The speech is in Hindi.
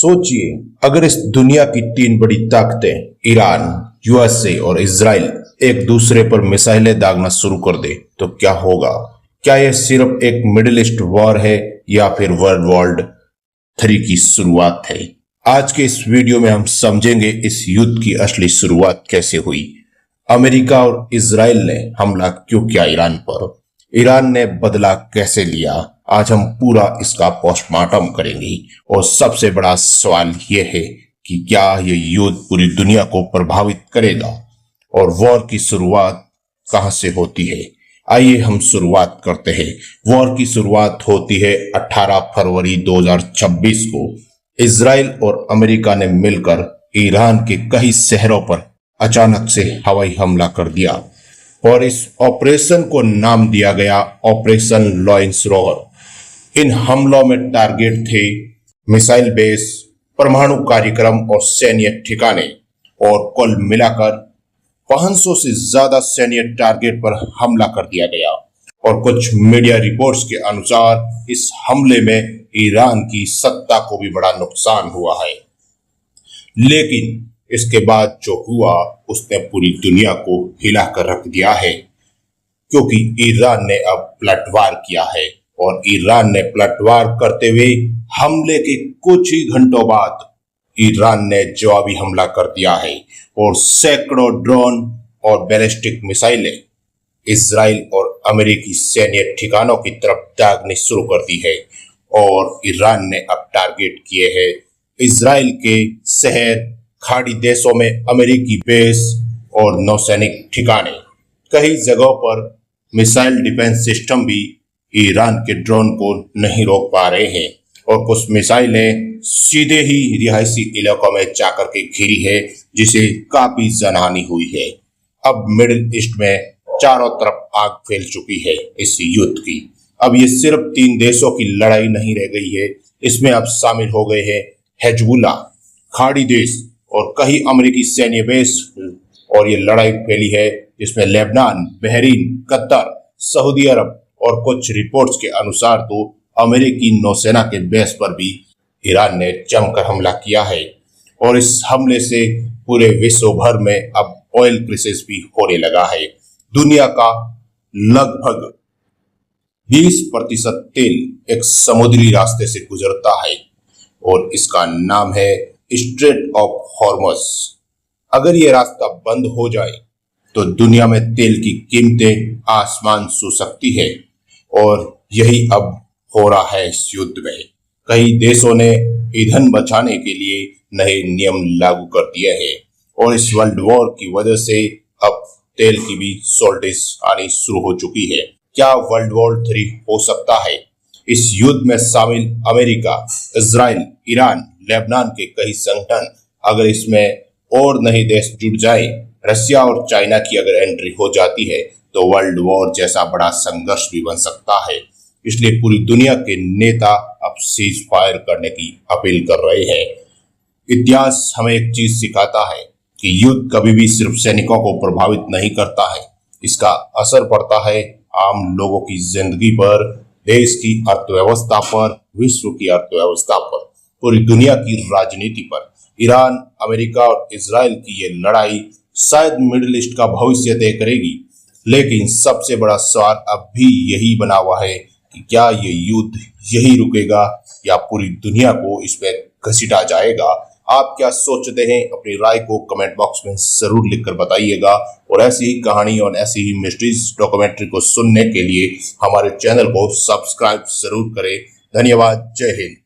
सोचिए, अगर इस दुनिया की तीन बड़ी ताकतें ईरान, यूएसए और इजराइल एक दूसरे पर मिसाइलें दागना शुरू कर दे तो क्या होगा। क्या यह सिर्फ एक मिडिल ईस्ट वॉर है या फिर वर्ल्ड वॉर 3 की शुरुआत है। आज के इस वीडियो में हम समझेंगे इस युद्ध की असली शुरुआत कैसे हुई, अमेरिका और इजराइल ने हमला क्यों किया ईरान पर, ईरान ने बदला कैसे लिया। आज हम पूरा इसका पोस्टमार्टम करेंगे और सबसे बड़ा सवाल यह है कि क्या यह युद्ध पूरी दुनिया को प्रभावित करेगा और वॉर की शुरुआत कहां से होती है। आइए हम शुरुआत करते हैं। वॉर की शुरुआत होती है 18 फरवरी 2026 को। इजराइल और अमेरिका ने मिलकर ईरान के कई शहरों पर अचानक से हवाई हमला कर दिया और इस ऑपरेशन को नाम दिया गया ऑपरेशन लॉयंस रोहर। इन हमलों में टारगेट थे मिसाइल बेस, परमाणु कार्यक्रम और सैन्य ठिकाने, और कुल मिलाकर 500 से ज्यादा सैन्य टारगेट पर हमला कर दिया गया। और कुछ मीडिया रिपोर्ट्स के अनुसार इस हमले में ईरान की सत्ता को भी बड़ा नुकसान हुआ है। लेकिन इसके बाद जो हुआ उसने पूरी दुनिया को हिला कर रख दिया है, क्योंकि ईरान ने अब पलटवार किया है। और ईरान ने पलटवार करते हुए हमले के कुछ ही घंटों बाद ईरान ने जवाबी हमला कर दिया है और सैकड़ों ड्रोन और बैलिस्टिक मिसाइलें इजराइल और अमेरिकी सैन्य ठिकानों की तरफ दागनी शुरू कर दी है। और ईरान ने अब टारगेट किए हैं इजराइल के शहर, खाड़ी देशों में अमेरिकी बेस और नौसैनिक ठिकाने। कई जगहों पर मिसाइल डिफेंस सिस्टम भी ईरान के ड्रोन को नहीं रोक पा रहे हैं और कुछ मिसाइलें सीधे ही रिहायशी इलाकों में जाकर के घिरी है, जिसे काफी जनहानि हुई है। अब मिडिल ईस्ट में चारों तरफ आग फैल चुकी है इस युद्ध की। अब ये सिर्फ 3 देशों की लड़ाई नहीं रह गई है, इसमें अब शामिल हो गए हैं हिजबुल्लाह, खाड़ी देश और कई अमेरिकी सैन्य बेस। और ये लड़ाई फैली है जिसमें लेबनान, बहरीन, कतर, सऊदी अरब और कुछ रिपोर्ट्स के अनुसार तो अमेरिकी नौसेना के बेस पर भी ईरान ने जमकर हमला किया है। और इस हमले से पूरे विश्व भर में अब ऑयल क्राइसिस भी होने लगा है। दुनिया का लगभग 20% तेल एक समुद्री रास्ते से गुजरता है और इसका नाम है स्ट्रेट ऑफ हॉर्मज। अगर ये रास्ता बंद हो जाए तो दुनिया में तेल की कीमतें आसमान छू सकती है। और यही अब हो रहा है इस युद्ध में। कई देशों ने ईंधन बचाने के लिए नए नियम लागू कर दिए हैं और इस वर्ल्ड वॉर की वजह से अब तेल की भी शॉर्टेज आनी शुरू हो चुकी है। क्या वर्ल्ड वॉर 3 हो सकता है? इस युद्ध में शामिल अमेरिका, इजराइल, ईरान, लेबनान के कई संगठन, अगर इसमें और नए देश जुड़ जाए, रशिया और चाइना की अगर एंट्री हो जाती है तो वर्ल्ड वॉर जैसा बड़ा संघर्ष भी बन सकता है। इसलिए पूरी दुनिया के नेता अब सीज फायर करने की अपील कर रहे हैं। इतिहास हमें एक चीज सिखाता है कि युद्ध कभी भी सिर्फ सैनिकों को प्रभावित नहीं करता है, इसका असर पड़ता है आम लोगों की जिंदगी पर, देश की अर्थव्यवस्था पर, विश्व की अर्थव्यवस्था पर, पूरी दुनिया की राजनीति पर। ईरान, अमेरिका और इजराइल की ये लड़ाई शायद मिडिल ईस्ट का भविष्य तय करेगी, लेकिन सबसे बड़ा सवाल अब भी यही बना हुआ है कि क्या ये युद्ध यही रुकेगा या पूरी दुनिया को इसमें घसीटा जाएगा। आप क्या सोचते हैं? अपनी राय को कमेंट बॉक्स में जरूर लिखकर बताइएगा। और ऐसी ही कहानी और ऐसी ही मिस्ट्रीज डॉक्यूमेंट्री को सुनने के लिए हमारे चैनल को सब्सक्राइब जरूर करें। धन्यवाद। जय हिंद।